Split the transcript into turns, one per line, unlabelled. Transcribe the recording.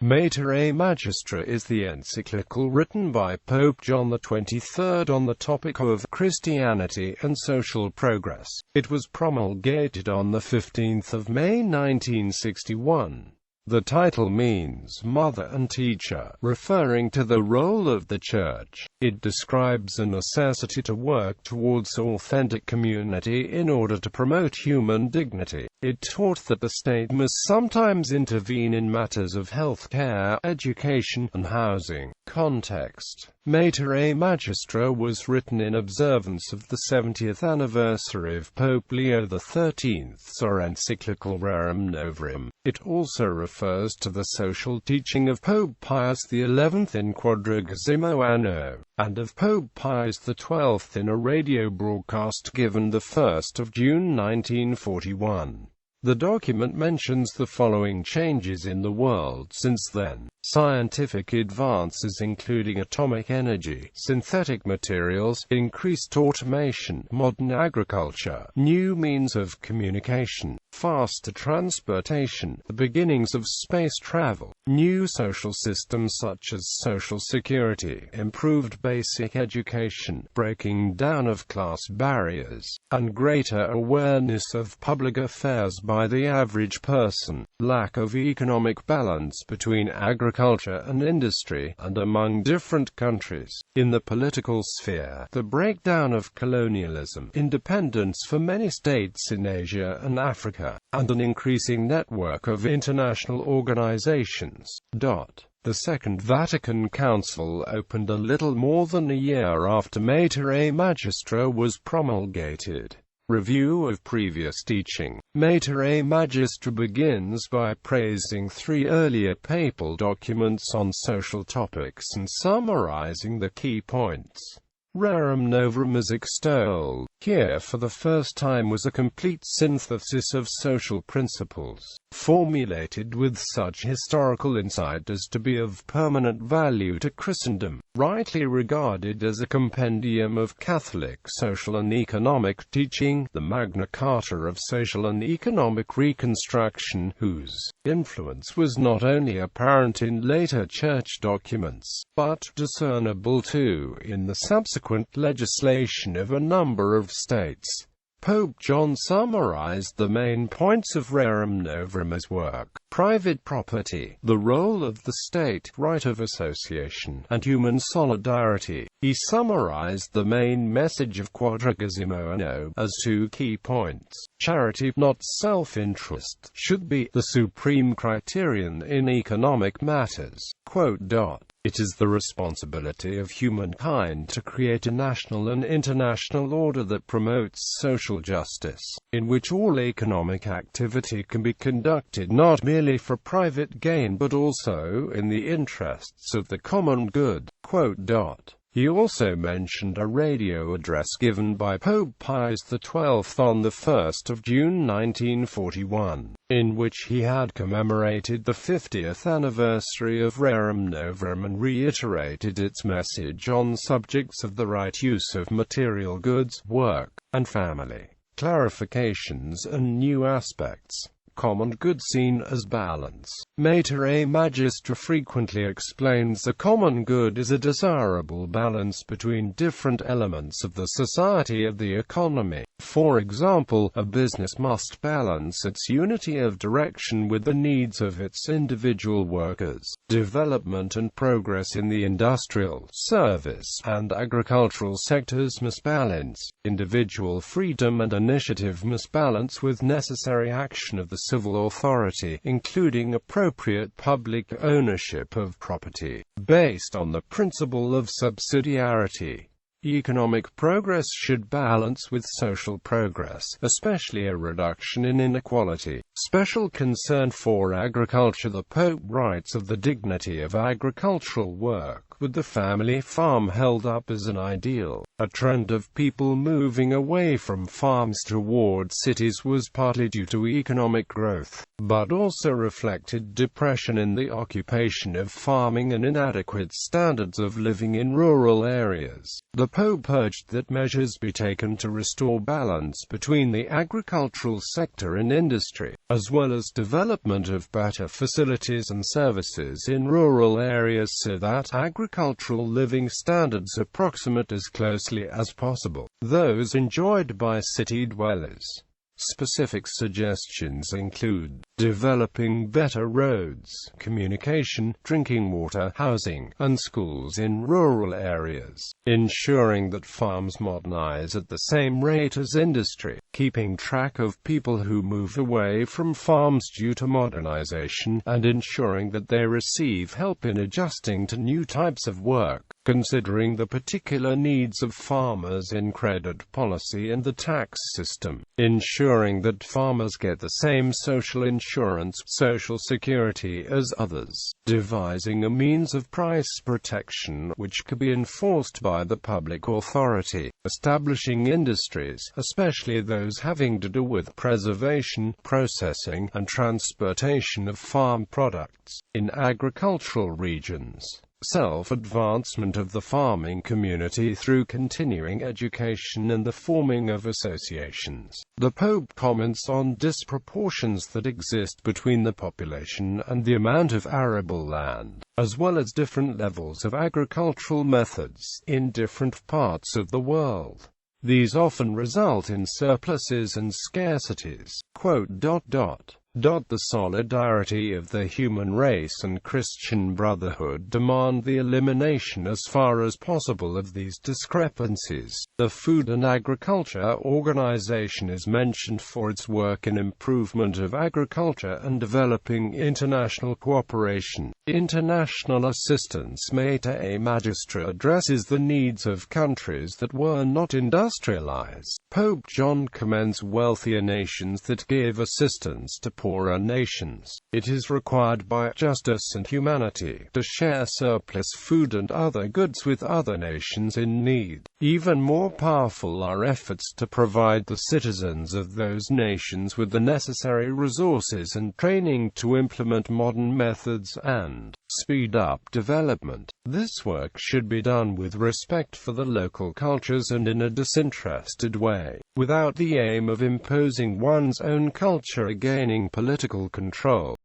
Mater Magistra is the encyclical written by Pope John XXIII on the topic of Christianity and social progress. It was promulgated on the 15th of May 1961. The title means "mother and teacher," referring to the role of the Church. It describes a necessity to work towards authentic community in order to promote human dignity. It taught that the state must sometimes intervene in matters of health care, education, and housing. Context: Mater Magistra was written in observance of the 70th anniversary of Pope Leo XIII's encyclical Rerum Novarum. It also refers to the social teaching of Pope Pius XI in Quadragesimo Anno, and of Pope Pius XII in a radio broadcast given 1 June 1941. The document mentions the following changes in the world since then: scientific advances including atomic energy, synthetic materials, increased automation, modern agriculture, new means of communication, faster transportation, the beginnings of space travel, new social systems such as social security, improved basic education, breaking down of class barriers, and greater awareness of public affairs by the average person, lack of economic balance between agriculture and industry, and among different countries. In the political sphere, the breakdown of colonialism, independence for many states in Asia and Africa, and an increasing network of international organizations. The Second Vatican Council opened a little more than a year after Mater Magistra was promulgated. Review of previous teaching. Mater Magistra begins by praising three earlier papal documents on social topics and summarizing the key points. Rerum Novarum is extolled. Here for the first time was a complete synthesis of social principles, formulated with such historical insight as to be of permanent value to Christendom, rightly regarded as a compendium of Catholic social and economic teaching, the Magna Carta of social and economic reconstruction, whose influence was not only apparent in later church documents, but discernible too in the subsequent legislation of a number of states. Pope John summarized the main points of Rerum Novarum as work, private property, the role of the state, right of association, and human solidarity. He summarized the main message of Quadragesimo Anno as two key points. Charity, not self-interest, should be the supreme criterion in economic matters. It is the responsibility of humankind to create a national and international order that promotes social justice, in which all economic activity can be conducted not merely for private gain but also in the interests of the common good. He also mentioned a radio address given by Pope Pius XII on 1 June 1941, in which he had commemorated the 50th anniversary of Rerum Novarum and reiterated its message on subjects of the right use of material goods, work, and family, clarifications and new aspects. Common good seen as balance. Mater Magistra frequently explains the common good as a desirable balance between different elements of the society of the economy. For example, a business must balance its unity of direction with the needs of its individual workers. Development and progress in the industrial, service, and agricultural sectors must balance. Individual freedom and initiative must balance with necessary action of the civil authority, including appropriate public ownership of property, based on the principle of subsidiarity. Economic progress should balance with social progress, especially a reduction in inequality. Special concern for agriculture. The Pope writes of the dignity of agricultural work. with the family farm held up as an ideal. A trend of people moving away from farms toward cities was partly due to economic growth, but also reflected depression in the occupation of farming and inadequate standards of living in rural areas. The Pope urged that measures be taken to restore balance between the agricultural sector and industry, as well as development of better facilities and services in rural areas so that agricultural living standards approximate as closely as possible those enjoyed by city dwellers. Specific suggestions include developing better roads, communication, drinking water, housing, and schools in rural areas, ensuring that farms modernize at the same rate as industry, keeping track of people who move away from farms due to modernization, and ensuring that they receive help in adjusting to new types of work, considering the particular needs of farmers in credit policy and the tax system, ensuring that farmers get the same social insurance, social security as others, devising a means of price protection which could be enforced by the public authority, establishing industries, especially those having to do with preservation, processing, and transportation of farm products, in agricultural regions. Self-advancement of the farming community through continuing education and the forming of associations. The Pope comments on disproportions that exist between the population and the amount of arable land, as well as different levels of agricultural methods in different parts of the world. These often result in surpluses and scarcities. The solidarity of the human race and Christian brotherhood demand the elimination as far as possible of these discrepancies. The Food and Agriculture Organization is mentioned for its work in improvement of agriculture and developing international cooperation. International assistance made to a Magistra addresses the needs of countries that were not industrialized. Pope John commends wealthier nations that give assistance to poorer nations. It is required by justice and humanity to share surplus food and other goods with other nations in need. Even more powerful are efforts to provide the citizens of those nations with the necessary resources and training to implement modern methods and speed up development. This work should be done with respect for the local cultures and in a disinterested way, without the aim of imposing one's own culture or gaining political control.